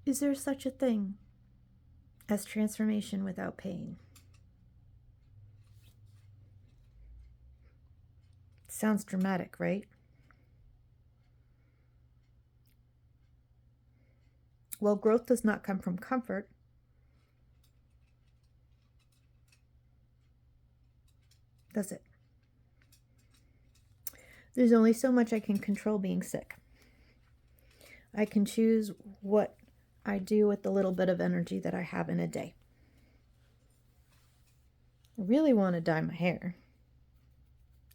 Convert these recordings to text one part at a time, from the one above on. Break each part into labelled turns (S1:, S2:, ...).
S1: Is there such a thing as transformation without pain? Sounds dramatic, right? Well, growth does not come from comfort. Does it? There's only so much I can control being sick. I can choose what I do with the little bit of energy that I have in a day. I really want to dye my hair.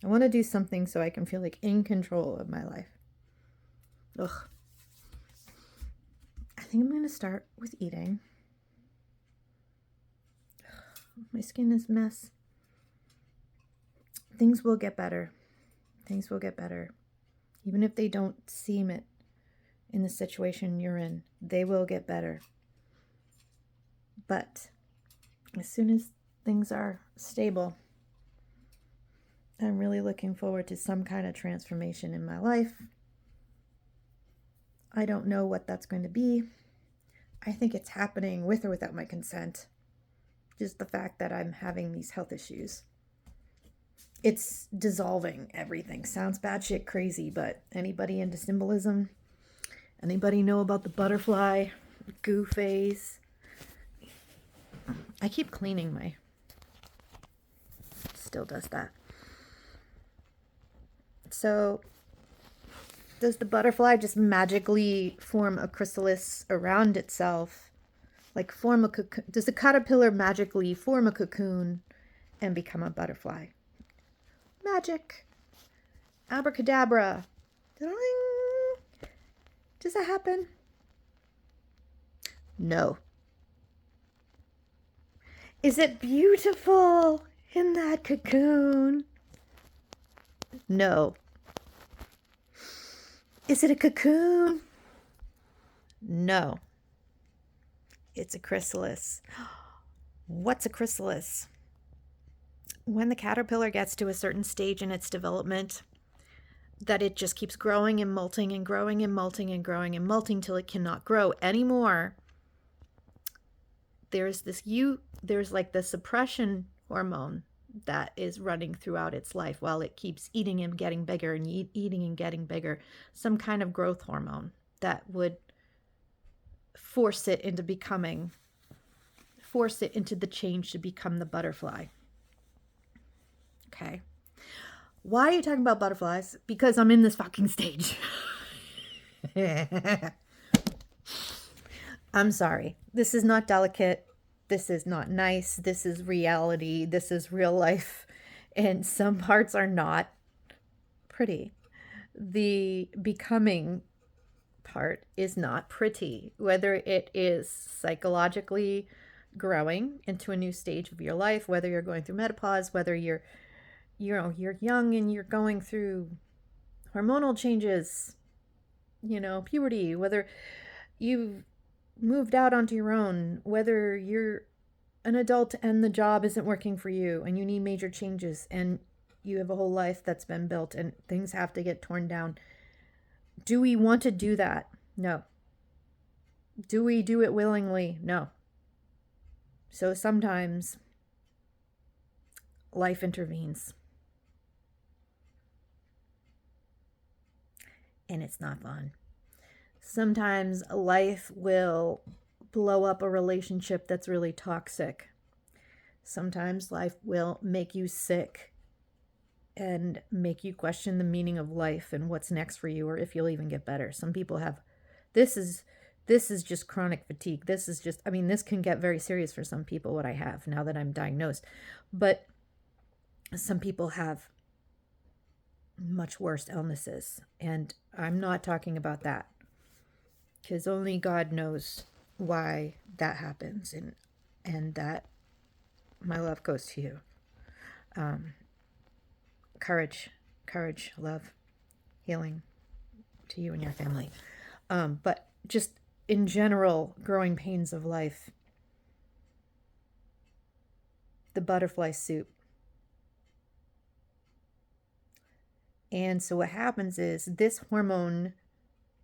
S1: I want to do something so I can feel like in control of my life. Ugh. I think I'm going to start with eating. My skin is a mess. Things will get better. Things will get better. Even if they don't seem it in the situation you're in, they will get better. But as soon as things are stable, I'm really looking forward to some kind of transformation in my life. I don't know what that's going to be. I think it's happening with or without my consent. Just the fact that I'm having these health issues. It's dissolving everything. Sounds batshit crazy, but anybody into symbolism? Anybody know about the butterfly goo phase? I keep cleaning my... Still does that. So, does the butterfly just magically form a chrysalis around itself? Like form a cocoon? Does the caterpillar magically form a cocoon and become a butterfly? Magic. Abracadabra. Does that happen? No. Is it beautiful in that cocoon? No. Is it a cocoon? No. It's a chrysalis. What's a chrysalis? When the caterpillar gets to a certain stage in its development, that it just keeps growing and molting and growing and molting and growing and molting till it cannot grow anymore. There's like the suppression hormone that is running throughout its life while it keeps eating and getting bigger and eating and getting bigger. Some kind of growth hormone that would force it into the change to become the butterfly. Okay. Why are you talking about butterflies? Because I'm in this fucking stage. I'm sorry. This is not delicate. This is not nice. This is reality. This is real life. And some parts are not pretty. The becoming part is not pretty. Whether it is psychologically growing into a new stage of your life, whether you're going through menopause, whether you're young and you're going through hormonal changes, puberty, whether you've moved out onto your own, whether you're an adult and the job isn't working for you and you need major changes and you have a whole life that's been built and things have to get torn down. Do we want to do that? No. Do we do it willingly? No. So sometimes life intervenes. And it's not fun. Sometimes life will blow up a relationship that's really toxic. Sometimes life will make you sick and make you question the meaning of life and what's next for you or if you'll even get better. Some people have this is just chronic fatigue. This can get very serious for some people, what I have now that I'm diagnosed. But some people have much worse illnesses, and I'm not talking about that because only God knows why that happens, and that my love goes to you. Courage, love, healing to you and your family. But just in general, growing pains of life, the butterfly soup. And so what happens is this hormone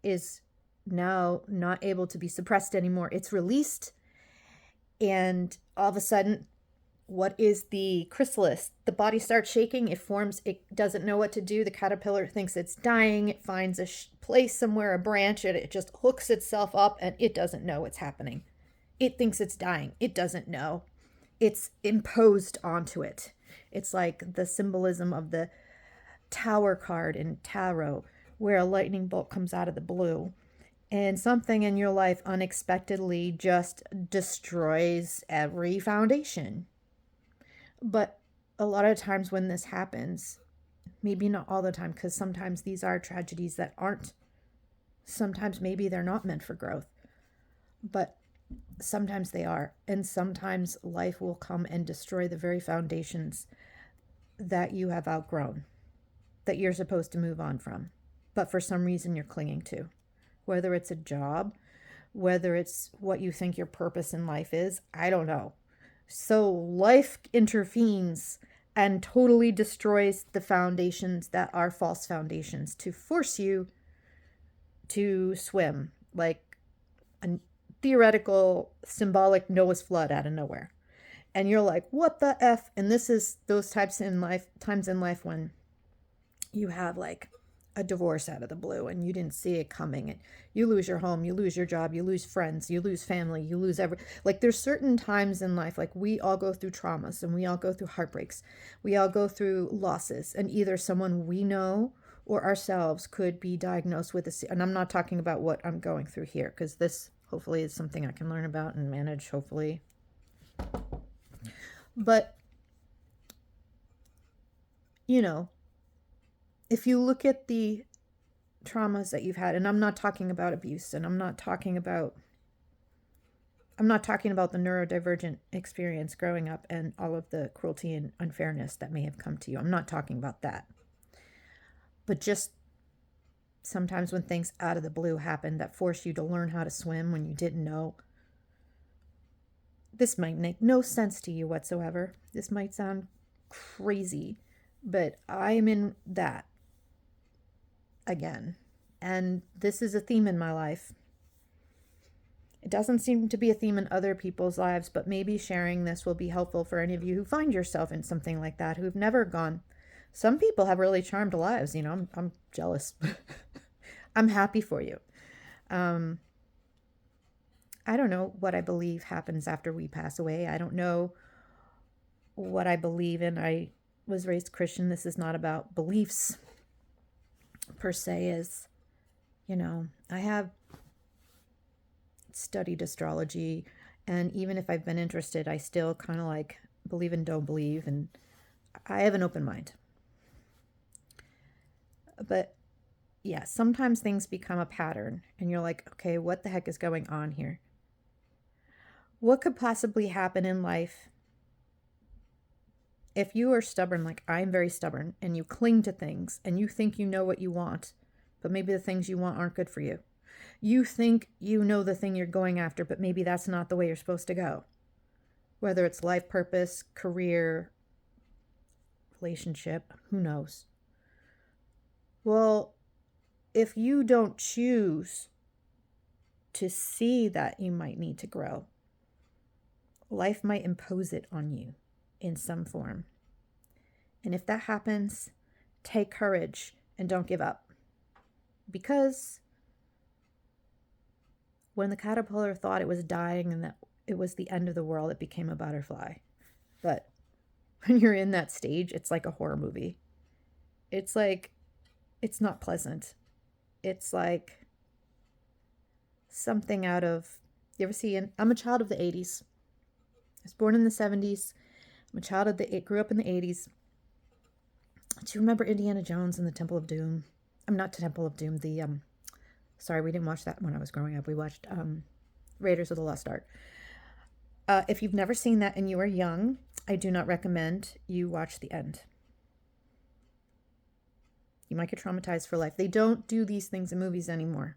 S1: is now not able to be suppressed anymore. It's released, and all of a sudden, what is the chrysalis? The body starts shaking, it forms, it doesn't know what to do. The caterpillar thinks it's dying, it finds a place somewhere, a branch, and it just hooks itself up, and it doesn't know what's happening. It thinks it's dying, it doesn't know. It's imposed onto it. It's like the symbolism of the Tower card in tarot, where a lightning bolt comes out of the blue and something in your life unexpectedly just destroys every foundation. But a lot of times when this happens, maybe not all the time, because sometimes these are tragedies that aren't, sometimes maybe they're not meant for growth, but sometimes they are. And sometimes life will come and destroy the very foundations that you have outgrown, that you're supposed to move on from, but for some reason you're clinging to. Whether it's a job, whether it's what you think your purpose in life is, I don't know. So life intervenes and totally destroys the foundations that are false foundations to force you to swim like a theoretical, symbolic Noah's flood out of nowhere. And you're like, what the F? And this is those times in life when you have like a divorce out of the blue and you didn't see it coming, and you lose your home, you lose your job, you lose friends, you lose family, you lose like there's certain times in life, like we all go through traumas and we all go through heartbreaks, we all go through losses, and either someone we know or ourselves could be diagnosed with and I'm not talking about what I'm going through here, because this hopefully is something I can learn about and manage, hopefully. But you know, if you look at the traumas that you've had, and I'm not talking about abuse, and I'm not talking about the neurodivergent experience growing up and all of the cruelty and unfairness that may have come to you. I'm not talking about that. But just sometimes when things out of the blue happen that force you to learn how to swim when you didn't know. This might make no sense to you whatsoever. This might sound crazy, but I am in that again. And this is a theme in my life. It doesn't seem to be a theme in other people's lives, but maybe sharing this will be helpful for any of you who find yourself in something like that, who've never gone. Some people have really charmed lives, I'm jealous. I'm happy for you. I don't know what I believe happens after we pass away. I don't know what I believe in. I was raised Christian. This is not about beliefs per se, as I have studied astrology, and even if I've been interested, I still kind of like believe and don't believe, and I have an open mind. But yeah, sometimes things become a pattern and you're like, okay, what the heck is going on here? What could possibly happen in life if you are stubborn, like I'm very stubborn, and you cling to things and you think you know what you want, but maybe the things you want aren't good for you. You think you know the thing you're going after, but maybe that's not the way you're supposed to go. Whether it's life purpose, career, relationship, who knows? Well, if you don't choose to see that you might need to grow, life might impose it on you in some form. And if that happens, take courage and don't give up. Because when the caterpillar thought it was dying and that it was the end of the world, it became a butterfly. But when you're in that stage, it's like a horror movie. It's like, it's not pleasant. It's like something out of, you ever see, I'm a child of the 80s. I was born in the 70s. I'm a child of grew up in the 80s. Do you remember Indiana Jones and the Temple of Doom? I'm not Temple of Doom, sorry, we didn't watch that when I was growing up. We watched Raiders of the Lost Ark. If you've never seen that and you are young, I do not recommend you watch the end. You might get traumatized for life. They don't do these things in movies anymore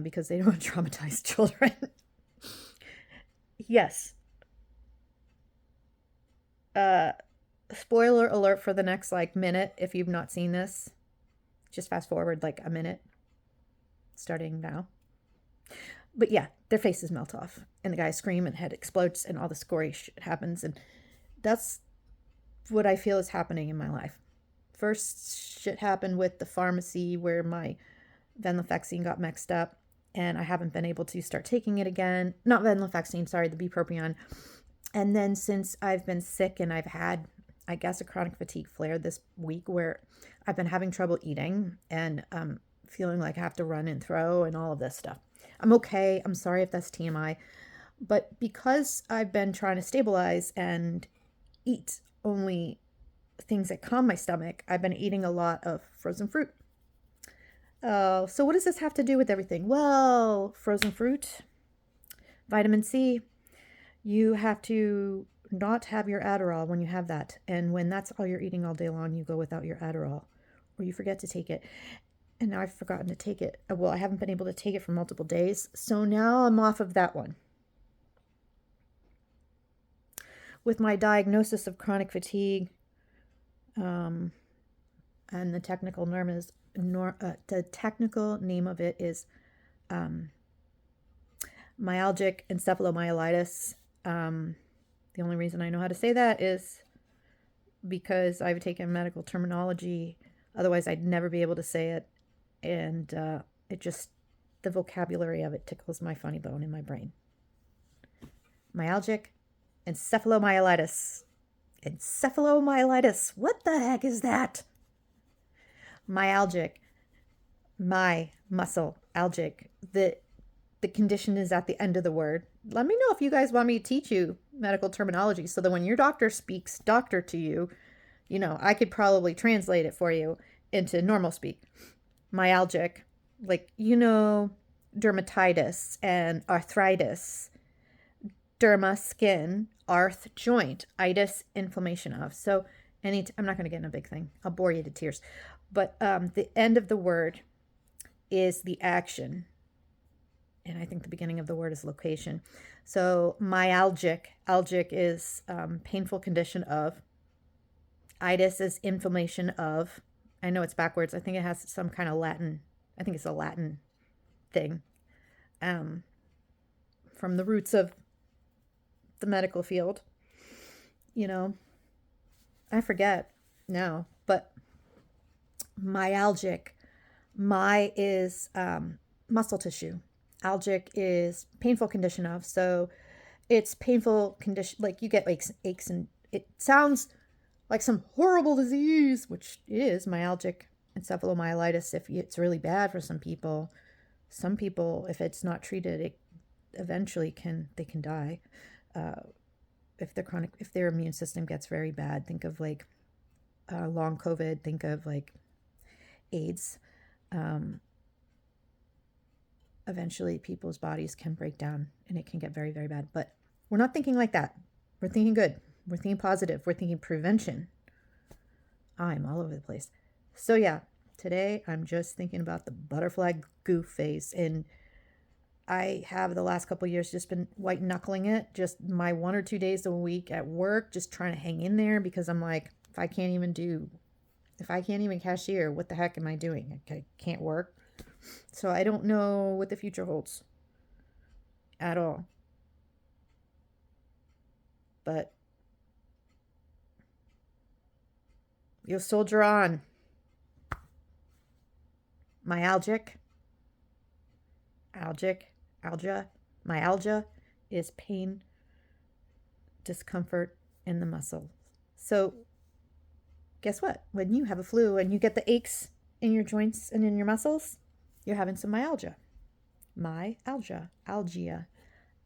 S1: because they don't want to traumatize children. Yes. Spoiler alert for the next minute if you've not seen this. Just fast forward a minute. starting now. But yeah, their faces melt off, and the guys scream, and head explodes, and all this gory shit happens, and that's what I feel is happening in my life. First shit happened with the pharmacy where my venlafaxine got mixed up, and I haven't been able to start taking it again. Not venlafaxine, sorry, the bupropion. And then since I've been sick and I've had, I guess, a chronic fatigue flare this week where I've been having trouble eating and feeling like I have to run and throw and all of this stuff. I'm okay. I'm sorry if that's TMI. But because I've been trying to stabilize and eat only things that calm my stomach, I've been eating a lot of frozen fruit. So what does this have to do with everything? Well, frozen fruit, vitamin C. You have to not have your Adderall when you have that. And when that's all you're eating all day long, you go without your Adderall or you forget to take it. And now I've forgotten to take it. Well, I haven't been able to take it for multiple days. So now I'm off of that one. With my diagnosis of chronic fatigue, and the technical name of it is myalgic encephalomyelitis. The only reason I know how to say that is because I've taken medical terminology. Otherwise, I'd never be able to say it. And the vocabulary of it tickles my funny bone in my brain. Myalgic encephalomyelitis. Encephalomyelitis. What the heck is that? Myalgic. My muscle. Algic. The condition is at the end of the word. Let me know if you guys want me to teach you medical terminology so that when your doctor speaks doctor to you, I could probably translate it for you into normal speak. Myalgic, dermatitis and arthritis. Derma, skin, arth, joint, itis, inflammation of. So I'm not going to get in a big thing. I'll bore you to tears. But the end of the word is the action. And I think the beginning of the word is location. So myalgic. Algic is painful condition of. Itis is inflammation of. I know it's backwards. I think it has some kind of Latin. I think it's a Latin thing. From the roots of the medical field. I forget now. But myalgic. My is muscle tissue. Algic is painful condition of. So it's painful condition, like you get aches, and it sounds like some horrible disease, which is myalgic encephalomyelitis. If it's really bad for some people, if it's not treated, it eventually can die. If their immune system gets very bad, think of long COVID, think of AIDS. Eventually people's bodies can break down and it can get very, very bad. But we're not thinking like that. We're thinking good. We're thinking positive. We're thinking prevention. I'm all over the place. So yeah, today I'm just thinking about the butterfly goof phase. And I have the last couple of years just been white knuckling it. Just my 1 or 2 days a week at work, just trying to hang in there because I'm like, if I can't even cashier, what the heck am I doing? I can't work. So I don't know what the future holds at all. But you'll soldier on. Myalgia is pain, discomfort in the muscle. So guess what? When you have a flu and you get the aches in your joints and in your muscles, you're having some myalgia.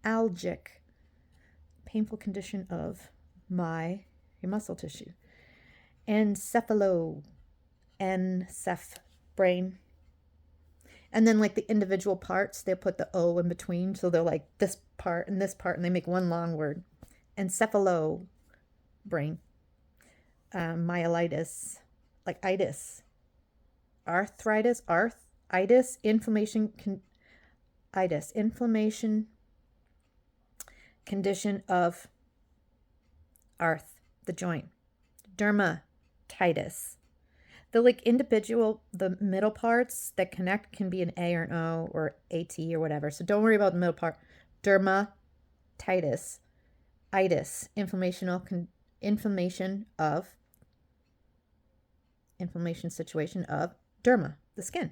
S1: Algic, painful condition of your muscle tissue. Enceph, brain. And then the individual parts, they'll put the O in between. So they're like this part, and they make one long word. Encephalo, brain. Myelitis, itis. Arthritis, itis, inflammation condition of the joint. Dermatitis. The like individual, the middle parts that connect can be an A or an O or AT or whatever. So don't worry about the middle part. Dermatitis, itis, inflammation of, inflammation situation of derma, the skin.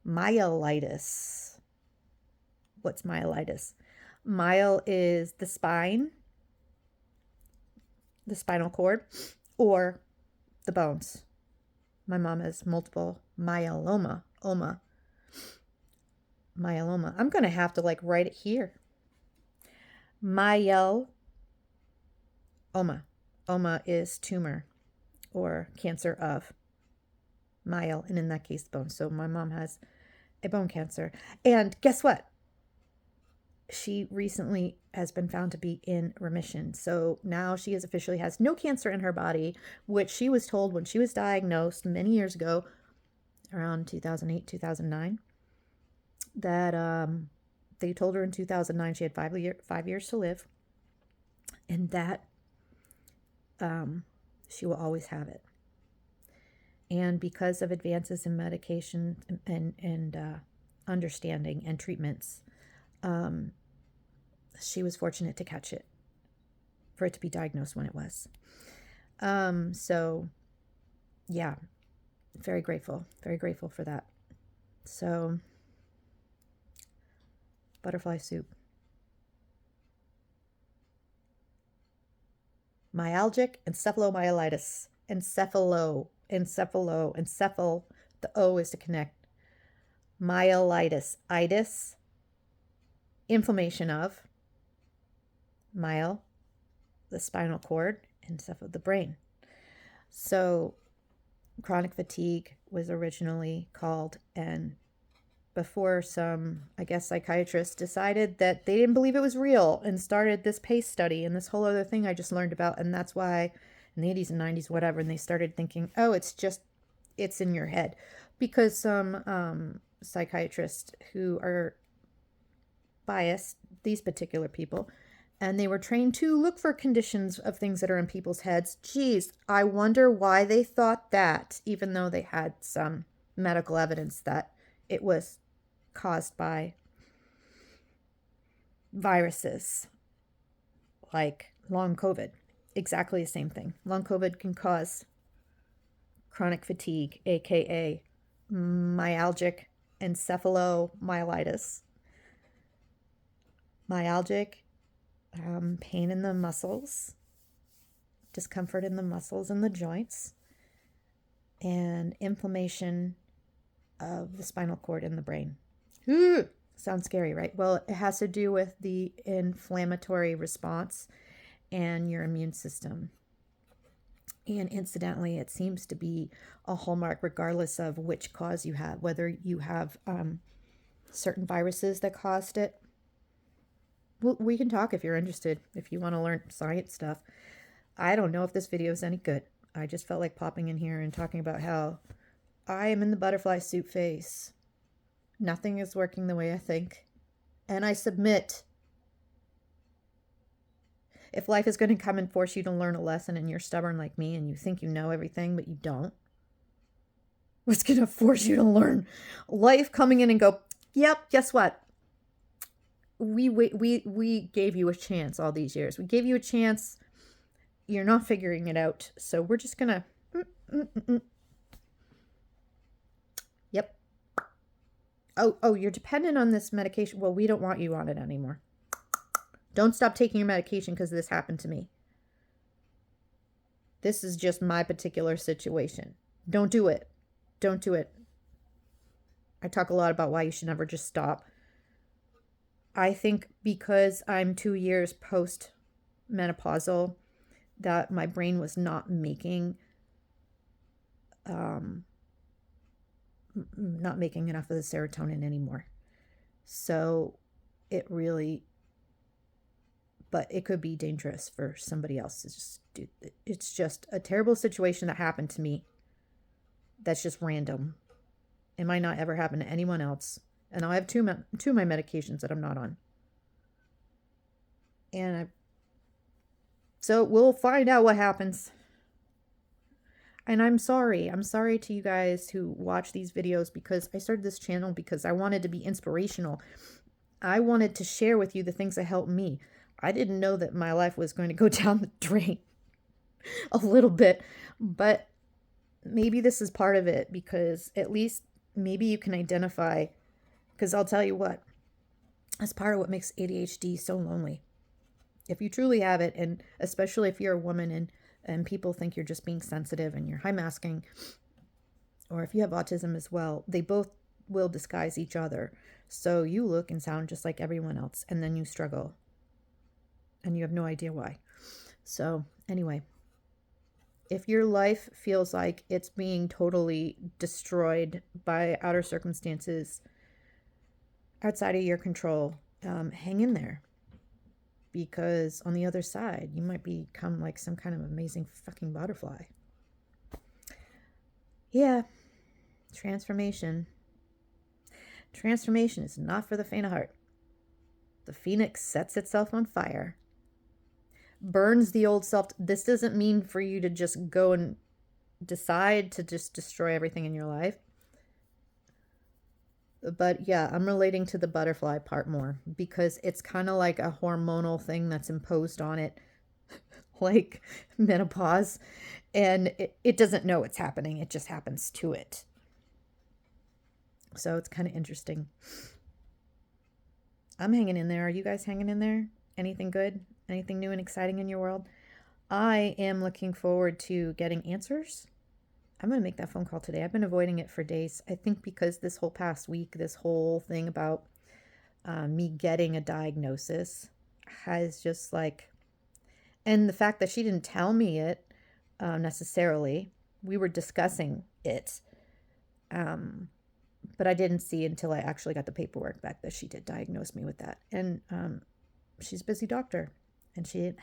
S1: Myelitis. What's myelitis? Myel is the spine, the spinal cord, or the bones. My mom has multiple myeloma. Myeloma. I'm going to have to like write it here. Myeloma. Oma is tumor or cancer of myel, and in that case, bone. So my mom has a bone cancer. And guess what? She recently has been found to be in remission. So now she is officially has no cancer in her body, which she was told when she was diagnosed many years ago, around 2008, 2009, that they told her in 2009 she had 5 years to live, and that she will always have it. And because of advances in medication and understanding and treatments, she was fortunate to catch it, for it to be diagnosed when it was. So, yeah, very grateful for that. So, butterfly soup. Myalgic encephalomyelitis. Encephal. The O is to connect. Myelitis. Itis. Inflammation of. Myel, the spinal cord, and the brain. So, chronic fatigue was originally called, and before some, I guess, psychiatrists decided that they didn't believe it was real and started this PACE study and this whole other thing I just learned about. And that's why in the 80s and 90s, whatever, and they started thinking, oh, it's in your head. Because some psychiatrists who are biased, these particular people, and they were trained to look for conditions of things that are in people's heads. Geez, I wonder why they thought that, even though they had some medical evidence that it was caused by viruses like long COVID. Exactly the same thing. Long COVID can cause chronic fatigue, aka myalgic encephalomyelitis. Myalgic, pain in the muscles, discomfort in the muscles and the joints, and inflammation of the spinal cord and the brain. Ooh, sounds scary, right? Well, it has to do with the inflammatory response and your immune system. And incidentally, it seems to be a hallmark regardless of which cause you have, whether you have certain viruses that caused it. Well, we can talk if you're interested, if you want to learn science stuff. I don't know if this video is any good. I just felt like popping in here and talking about how I am in the butterfly soup phase. Nothing is working the way I think. And I submit. If life is going to come and force you to learn a lesson and you're stubborn like me and you think you know everything but you don't, what's going to force you to learn? Life coming in and go, yep, guess what? We gave you a chance all these years. We gave you a chance. You're not figuring it out. So we're just going to... Yep. Oh, you're dependent on this medication. Well, we don't want you on it anymore. Don't stop taking your medication because this happened to me. This is just my particular situation. Don't do it. Don't do it. I talk a lot about why you should never just stop. I think because I'm 2 years post-menopausal, that my brain was not making enough of the serotonin anymore. So it really, but it could be dangerous for somebody else. It's just a terrible situation that happened to me. That's just random. It might not ever happen to anyone else. And I have two of my medications that I'm not on. So we'll find out what happens. And I'm sorry. I'm sorry to you guys who watch these videos, because I started this channel because I wanted to be inspirational. I wanted to share with you the things that helped me. I didn't know that my life was going to go down the drain a little bit, but maybe this is part of it, because at least maybe you can identify, because I'll tell you what, that's part of what makes ADHD so lonely. If you truly have it, and especially if you're a woman and people think you're just being sensitive and you're high masking, or if you have autism as well, they both will disguise each other. So you look and sound just like everyone else, and then you struggle and you have no idea why. So anyway, if your life feels like it's being totally destroyed by outer circumstances outside of your control, hang in there. Because on the other side, you might become like some kind of amazing fucking butterfly. Yeah, transformation. Transformation is not for the faint of heart. The phoenix sets itself on fire, burns the old self. This doesn't mean for you to just go and decide to just destroy everything in your life. But yeah, I'm relating to the butterfly part more, because it's kind of like a hormonal thing that's imposed on it, like menopause, and it doesn't know it's happening. It just happens to it. So it's kind of interesting. I'm hanging in there. Are you guys hanging in there? Anything good? Anything new and exciting in your world? I am looking forward to getting answers. I'm going to make that phone call today. I've been avoiding it for days. I think because this whole past week, this whole thing about me getting a diagnosis has just like, and the fact that she didn't tell me it necessarily, we were discussing it. But I didn't see until I actually got the paperwork back that she did diagnose me with that. And she's a busy doctor, and she didn't